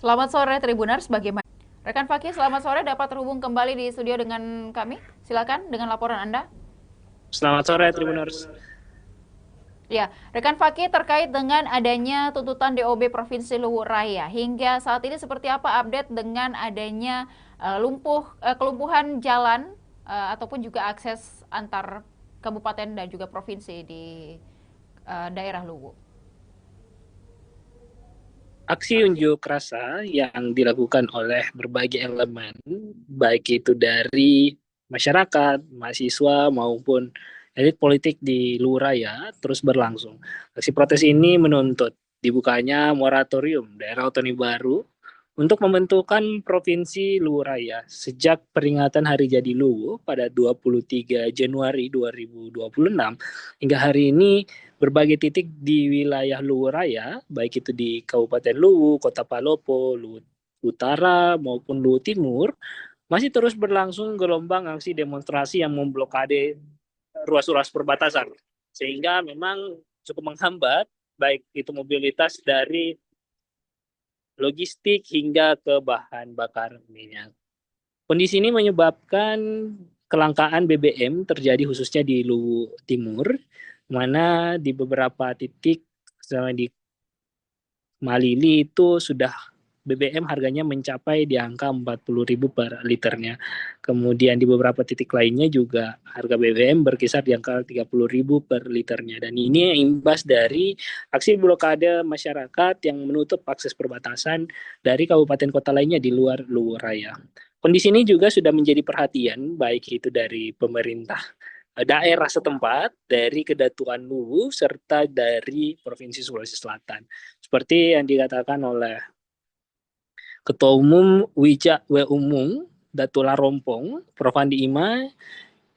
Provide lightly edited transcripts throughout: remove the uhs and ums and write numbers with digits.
Selamat sore Tribuners, bagaimana? Rekan Fakih, selamat sore, dapat terhubung kembali di studio dengan kami. Silakan dengan laporan Anda. Selamat sore, Tribuners. Ya, rekan Fakih terkait dengan adanya tuntutan DOB Provinsi Luwu Raya. Hingga saat ini seperti apa update dengan adanya kelumpuhan jalan ataupun juga akses antar kabupaten dan juga provinsi di daerah Luwu. Aksi unjuk rasa yang dilakukan oleh berbagai elemen, baik itu dari masyarakat, mahasiswa, maupun elit politik di Luraya, terus berlangsung. Aksi protes ini menuntut dibukanya moratorium daerah otonomi baru untuk membentukkan Provinsi Luwu Raya sejak peringatan Hari Jadi Luwu pada 23 Januari 2026 hingga hari ini berbagai titik di wilayah Luwu Raya, baik itu di Kabupaten Luwu, Kota Palopo, Luwu Utara maupun Luwu Timur, masih terus berlangsung gelombang aksi demonstrasi yang memblokade ruas-ruas perbatasan. Sehingga memang cukup menghambat baik itu mobilitas dari logistik hingga ke bahan bakar minyak. Kondisi ini menyebabkan kelangkaan BBM terjadi khususnya di Luwu Timur, mana di beberapa titik misalnya di Malili itu sudah BBM harganya mencapai di angka 40.000 per liternya. Kemudian di beberapa titik lainnya juga harga BBM berkisar di angka 30.000 per liternya. Dan ini imbas dari aksi blokade masyarakat yang menutup akses perbatasan dari kabupaten kota lainnya di luar Luwu Raya. Kondisi ini juga sudah menjadi perhatian baik itu dari pemerintah daerah setempat, dari Kedatuan Luwu, serta dari Provinsi Sulawesi Selatan. Seperti yang dikatakan oleh Ketua Umum Wija W. Umung, Datula Rompong, Prof. Andi Ima,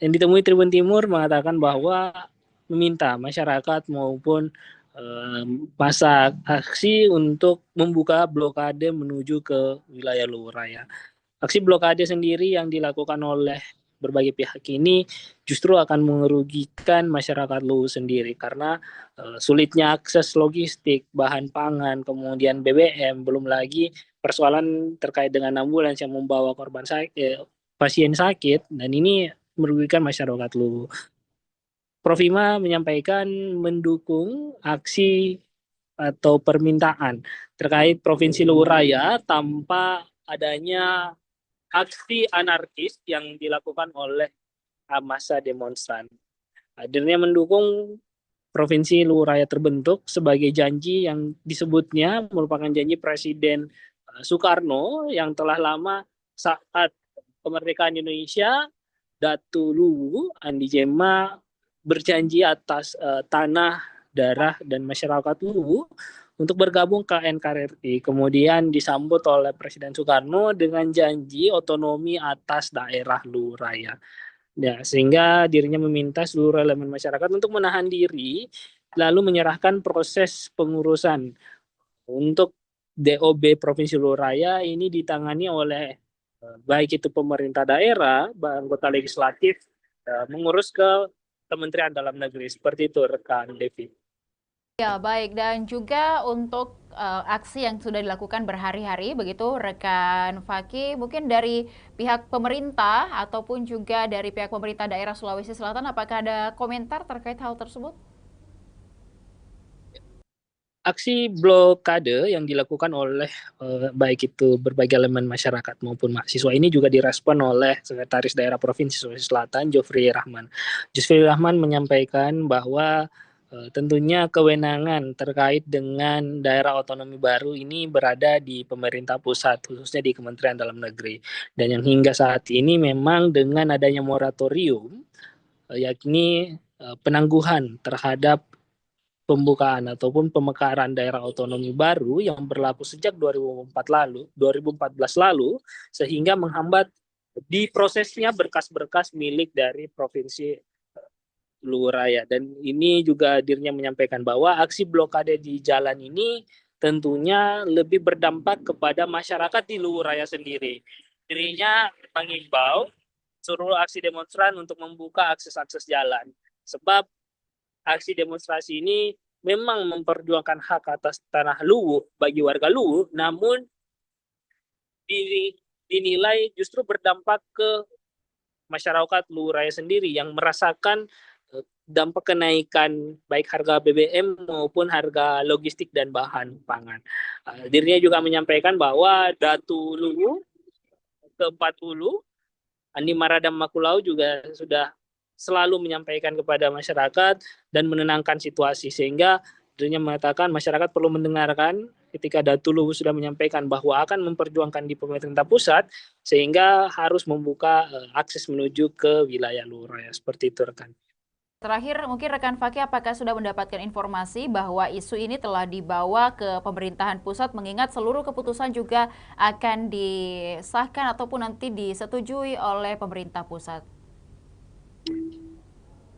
yang ditemui Tribun Timur mengatakan bahwa meminta masyarakat maupun masa aksi untuk membuka blokade menuju ke wilayah Luwu Raya. Aksi blokade sendiri yang dilakukan oleh berbagai pihak ini justru akan merugikan masyarakat Luwu sendiri karena sulitnya akses logistik, bahan pangan, kemudian BBM, belum lagi persoalan terkait dengan ambulans yang membawa pasien sakit, dan ini merugikan masyarakat Luwu. Prof. Ima menyampaikan mendukung aksi atau permintaan terkait Provinsi Luwu Raya tanpa adanya aksi anarkis yang dilakukan oleh massa demonstran. Hadirnya mendukung Provinsi Luwu Raya terbentuk sebagai janji yang disebutnya merupakan janji Presiden Soekarno yang telah lama saat kemerdekaan Indonesia, Datu Luwu Andi Jema berjanji atas tanah, darah, dan masyarakat Luwu untuk bergabung ke NKRI. Kemudian disambut oleh Presiden Soekarno dengan janji otonomi atas daerah Luwu Raya. Ya, sehingga dirinya meminta seluruh elemen masyarakat untuk menahan diri, lalu menyerahkan proses pengurusan untuk DOB Provinsi Luwu Raya ini ditangani oleh baik itu pemerintah daerah, anggota legislatif, mengurus ke Kementerian Dalam Negeri. Seperti itu, rekan Devi. Ya, baik. Dan juga untuk aksi yang sudah dilakukan berhari-hari, begitu rekan Faki, mungkin dari pihak pemerintah ataupun juga dari pihak pemerintah daerah Sulawesi Selatan, apakah ada komentar terkait hal tersebut? Aksi blokade yang dilakukan oleh baik itu berbagai elemen masyarakat maupun mahasiswa ini juga direspon oleh Sekretaris Daerah Provinsi Sulawesi Selatan, Jofri Rahman. Jofri Rahman menyampaikan bahwa tentunya kewenangan terkait dengan daerah otonomi baru ini berada di pemerintah pusat, khususnya di Kementerian Dalam Negeri. Dan yang hingga saat ini memang dengan adanya moratorium, yakni penangguhan terhadap pembukaan ataupun pemekaran daerah otonomi baru yang berlaku sejak 2014 lalu sehingga menghambat di prosesnya berkas-berkas milik dari provinsi Luwu Raya. Dan ini juga dirinya menyampaikan bahwa aksi blokade di jalan ini tentunya lebih berdampak kepada masyarakat di Luwu Raya sendiri. Dirinya mengimbau seluruh aksi demonstran untuk membuka akses-akses jalan. Sebab aksi demonstrasi ini memang memperjuangkan hak atas tanah Luwu bagi warga Luwu, namun dinilai justru berdampak ke masyarakat Luwu Raya sendiri yang merasakan dampak kenaikan baik harga BBM maupun harga logistik dan bahan pangan. Dirinya juga menyampaikan bahwa Datu Luwu ke-40 Andi Maradam Makulau juga sudah selalu menyampaikan kepada masyarakat dan menenangkan situasi, sehingga dirinya mengatakan masyarakat perlu mendengarkan ketika Datu Luwu sudah menyampaikan bahwa akan memperjuangkan di pemerintah pusat, sehingga harus membuka akses menuju ke wilayah Luwu Raya. Seperti itu rekan. Terakhir, mungkin rekan Fakih apakah sudah mendapatkan informasi bahwa isu ini telah dibawa ke pemerintahan pusat, mengingat seluruh keputusan juga akan disahkan ataupun nanti disetujui oleh pemerintah pusat?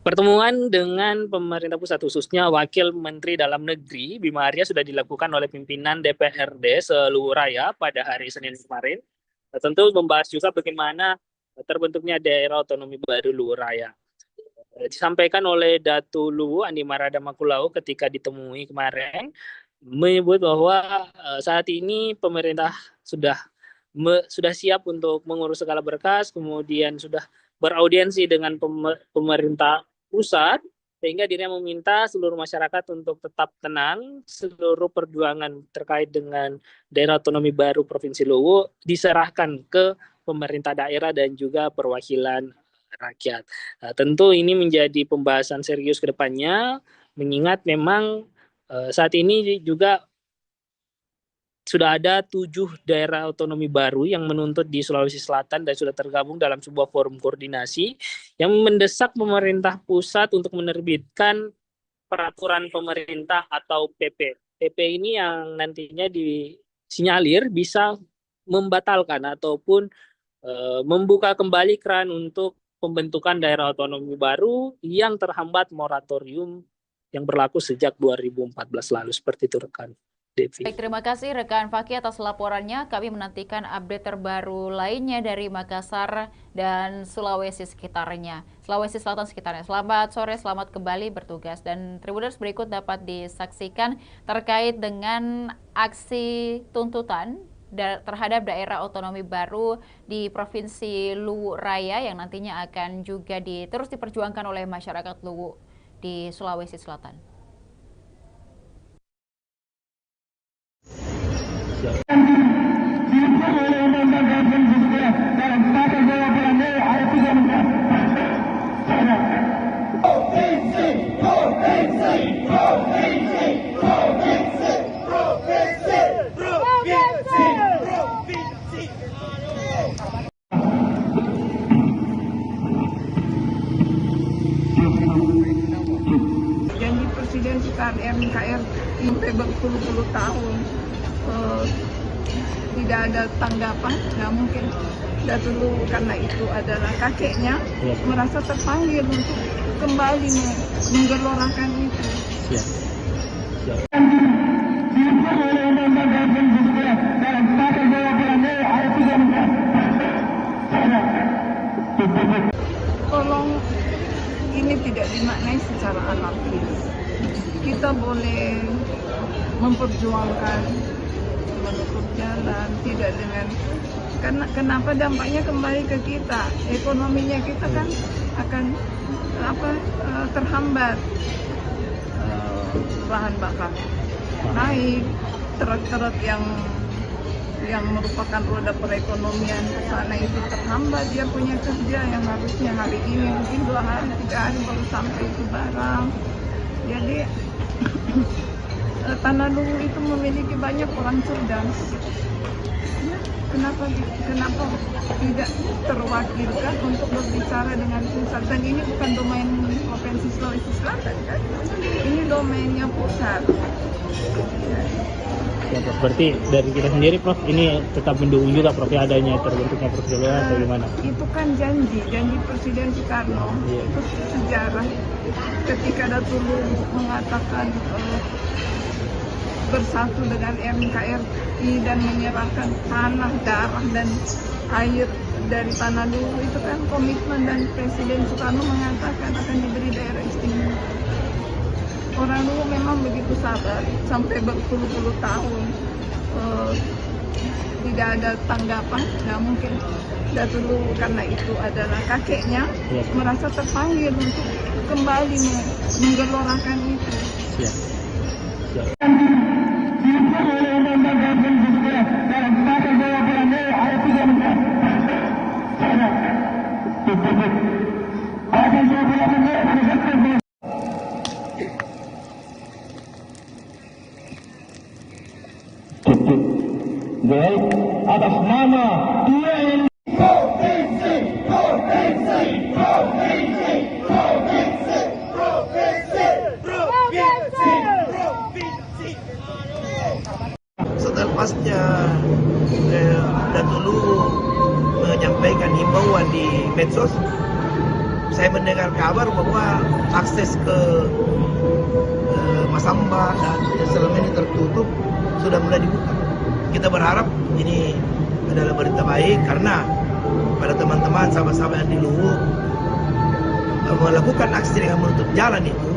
Pertemuan dengan pemerintah pusat, khususnya Wakil Menteri Dalam Negeri Bima Arya, sudah dilakukan oleh pimpinan DPRD seluruh raya pada hari Senin kemarin. Tentu membahas juga bagaimana terbentuknya daerah otonomi baru Luwu Raya. Disampaikan oleh Datu Luwu Andi Maradam Makulau ketika ditemui kemarin, menyebut bahwa saat ini pemerintah sudah siap untuk mengurus segala berkas, kemudian sudah beraudiensi dengan pemerintah pusat, sehingga dirinya meminta seluruh masyarakat untuk tetap tenang. Seluruh perjuangan terkait dengan daerah otonomi baru Provinsi Luwu diserahkan ke pemerintah daerah dan juga perwakilan rakyat. Tentu ini menjadi pembahasan serius ke depannya, mengingat memang saat ini juga sudah ada 7 daerah otonomi baru yang menuntut di Sulawesi Selatan dan sudah tergabung dalam sebuah forum koordinasi yang mendesak pemerintah pusat untuk menerbitkan peraturan pemerintah atau PP. PP ini yang nantinya disinyalir bisa membatalkan ataupun membuka kembali keran untuk pembentukan daerah otonomi baru yang terhambat moratorium yang berlaku sejak 2014 lalu. Seperti itu rekan. Baik, terima kasih rekan Fakih atas laporannya. Kami menantikan update terbaru lainnya dari Makassar dan Sulawesi sekitarnya. Sulawesi Selatan sekitarnya. Selamat sore, selamat kembali bertugas. Dan Tribuners berikut dapat disaksikan terkait dengan aksi tuntutan terhadap daerah otonomi baru di Provinsi Luwu Raya yang nantinya akan juga terus diperjuangkan oleh masyarakat Luwu di Sulawesi Selatan. Janji Presiden MKR sampai berpuluh-puluh tahun tidak ada tanggapan, nggak mungkin. Datu Luwu karena itu adalah kakeknya merasa terpanggil untuk kembali menggelorakan itu. Tolong ini tidak dimaknai secara anarkis. Kita boleh memperjuangkan menutup jalan, tidak dengan karena kenapa dampaknya kembali ke kita, ekonominya kita kan akan terhambat, bahan bakar naik, truk-truk yang merupakan roda perekonomian ke sana itu terhambat, dia punya kerja yang harusnya hari ini mungkin 2 hari 3 hari baru sampai itu barang. Jadi Tanah Luwu itu memiliki banyak orang cerdas. Kenapa tidak terwakilkan untuk berbicara dengan pusat? Dan ini bukan domain Provinsi Sulawesi Selatan kan? Ini domainnya pusat. Ya, Prof. Berarti dari kita sendiri, Prof, ini tetap mendukung juga, Prof, adanya terbentuknya Provinsi Luwu atau gimana? Itu kan janji Presiden Soekarno. Itu sejarah. Ketika Datu Luwu mengatakan bersatu dengan NKRI dan menyerahkan tanah, darah, dan air dari Tanah Luwu, itu kan komitmen, dan Presiden Soekarno mengatakan akan diberi daerah istimewa. Orang Luwu memang begitu sabar sampai berpuluh-puluh tahun tidak ada tanggapan, nggak mungkin. Dulu karena itu adalah kakeknya merasa terpanggil untuk kembali menggelorakan itu. Baik, atas nama setelah pasca Datuk Luhut menyampaikan himbauan di medsos, saya mendengar kabar bahwa akses ke Masamba dan selama ini tertutup sudah mulai dibuka. Kita berharap ini adalah berita baik karena pada teman-teman sahabat-sahabat yang di Luhut melakukan aksi dengan menutup jalan itu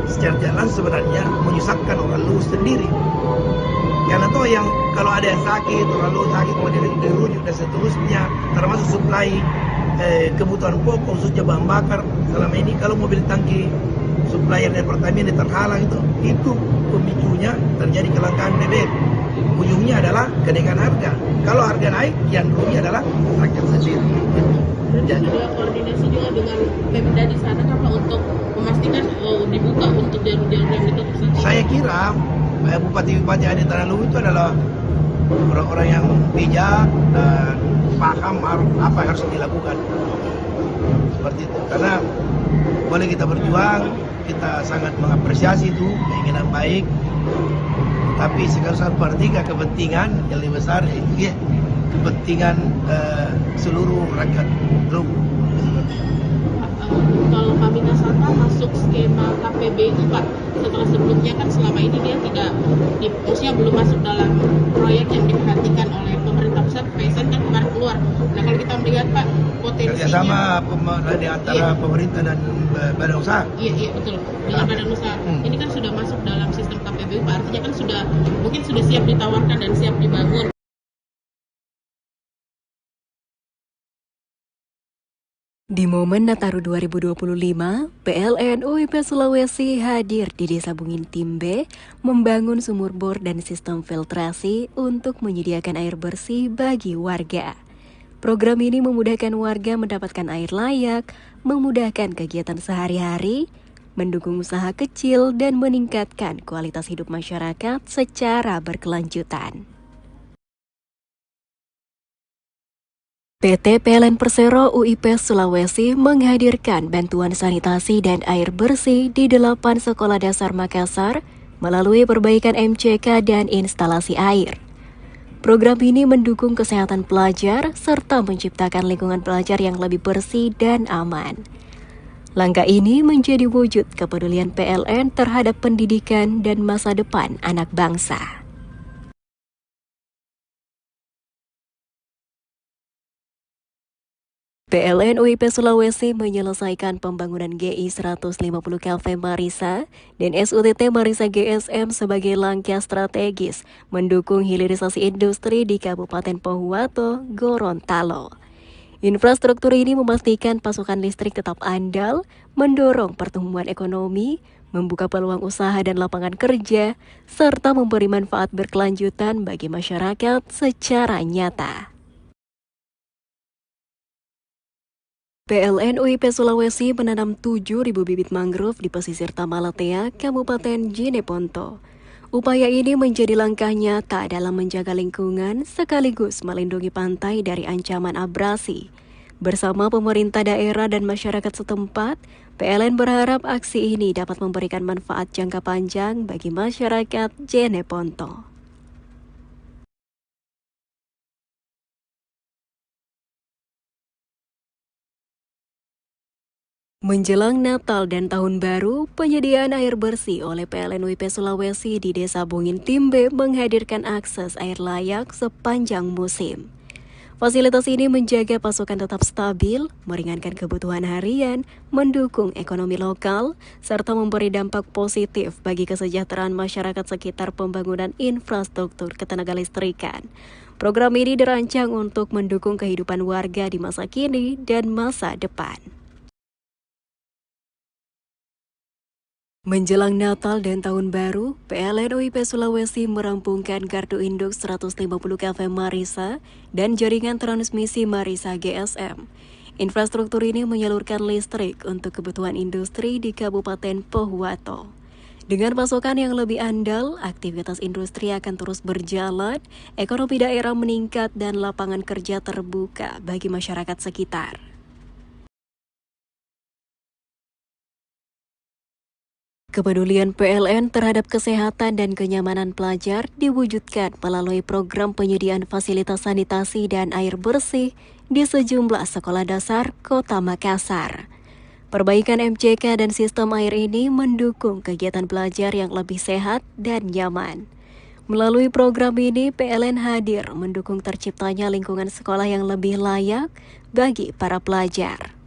secara jalan sebenarnya menyusahkan orang Luhut sendiri. Karena toh yang kalau ada yang sakit, orang Luhut sakit kemudian dirujuk dan seterusnya, termasuk suplai kebutuhan pokok khususnya bahan bakar. Selama ini kalau mobil tangki supplier dari Pertamina terhalang itu pemicunya terjadi kelangkaan BBM. Ujungnya adalah kenaikan harga. Kalau harga naik, yang rugi adalah rakyat sendiri. Jadi ada koordinasi juga dengan Pemda di sana Pak untuk memastikan dibuka untuk jalur-jalur yang ditutup. Saya kira bupati-bupati yang ada di Tanah Luhut itu adalah orang-orang yang bijak dan paham apa yang harus dilakukan. Seperti itu. Karena boleh kita berjuang, kita sangat mengapresiasi itu keinginan baik. Tapi sekarang saya perhatikan kepentingan yang lebih besar itu kepentingan seluruh rakyat Luhut. Kalau Pamina Santa masuk skema KPBU Pak, setelah sebelumnya kan selama ini dia tidak, maksudnya belum masuk dalam proyek yang diperhatikan oleh pemerintah pusat. PSN kan kemarin keluar. Nah kalau kita melihat Pak potensinya kerjasama di antara pemerintah dan badan usaha. Iya betul, dengan badan usaha. Ini kan sudah masuk dalam sistem KPBU Pak, artinya kan mungkin sudah siap ditawarkan dan siap dibangun. Di momen Nataru 2025, PLN UIP Sulawesi hadir di Desa Bungin Timbe membangun sumur bor dan sistem filtrasi untuk menyediakan air bersih bagi warga. Program ini memudahkan warga mendapatkan air layak, memudahkan kegiatan sehari-hari, mendukung usaha kecil, dan meningkatkan kualitas hidup masyarakat secara berkelanjutan. PT PLN Persero UIP Sulawesi menghadirkan bantuan sanitasi dan air bersih di 8 sekolah dasar Makassar melalui perbaikan MCK dan instalasi air. Program ini mendukung kesehatan pelajar serta menciptakan lingkungan belajar yang lebih bersih dan aman. Langkah ini menjadi wujud kepedulian PLN terhadap pendidikan dan masa depan anak bangsa. PLN UIP Sulawesi menyelesaikan pembangunan GI 150 kV Marisa dan SUTT Marisa GSM sebagai langkah strategis mendukung hilirisasi industri di Kabupaten Pohuwato, Gorontalo. Infrastruktur ini memastikan pasokan listrik tetap andal, mendorong pertumbuhan ekonomi, membuka peluang usaha dan lapangan kerja, serta memberi manfaat berkelanjutan bagi masyarakat secara nyata. PLN UIP Sulawesi menanam 7.000 bibit mangrove di pesisir Tamalatea, Kabupaten Jeneponto. Upaya ini menjadi langkah nyata dalam menjaga lingkungan sekaligus melindungi pantai dari ancaman abrasi. Bersama pemerintah daerah dan masyarakat setempat, PLN berharap aksi ini dapat memberikan manfaat jangka panjang bagi masyarakat Jeneponto. Menjelang Natal dan Tahun Baru, penyediaan air bersih oleh PLN UIP Sulawesi di Desa Bungin Timbe menghadirkan akses air layak sepanjang musim. Fasilitas ini menjaga pasokan tetap stabil, meringankan kebutuhan harian, mendukung ekonomi lokal, serta memberi dampak positif bagi kesejahteraan masyarakat sekitar pembangunan infrastruktur ketenagalistrikan. Program ini dirancang untuk mendukung kehidupan warga di masa kini dan masa depan. Menjelang Natal dan Tahun Baru, PLN UIP Sulawesi merampungkan kartu induk 150 kV Marisa dan jaringan transmisi Marisa GSM. Infrastruktur ini menyalurkan listrik untuk kebutuhan industri di Kabupaten Pohuwato. Dengan pasokan yang lebih andal, aktivitas industri akan terus berjalan, ekonomi daerah meningkat dan lapangan kerja terbuka bagi masyarakat sekitar. Kepedulian PLN terhadap kesehatan dan kenyamanan pelajar diwujudkan melalui program penyediaan fasilitas sanitasi dan air bersih di sejumlah sekolah dasar Kota Makassar. Perbaikan MCK dan sistem air ini mendukung kegiatan belajar yang lebih sehat dan nyaman. Melalui program ini, PLN hadir mendukung terciptanya lingkungan sekolah yang lebih layak bagi para pelajar.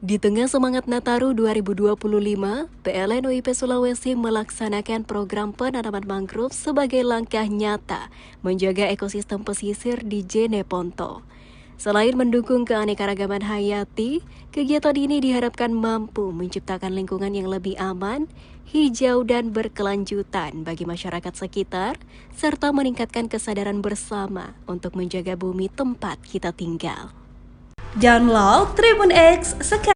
Di tengah semangat Nataru 2025, PLN UIP Sulawesi melaksanakan program penanaman mangrove sebagai langkah nyata menjaga ekosistem pesisir di Jeneponto. Selain mendukung keanekaragaman hayati, kegiatan ini diharapkan mampu menciptakan lingkungan yang lebih aman, hijau dan berkelanjutan bagi masyarakat sekitar, serta meningkatkan kesadaran bersama untuk menjaga bumi tempat kita tinggal. Download Tribun X sekarang.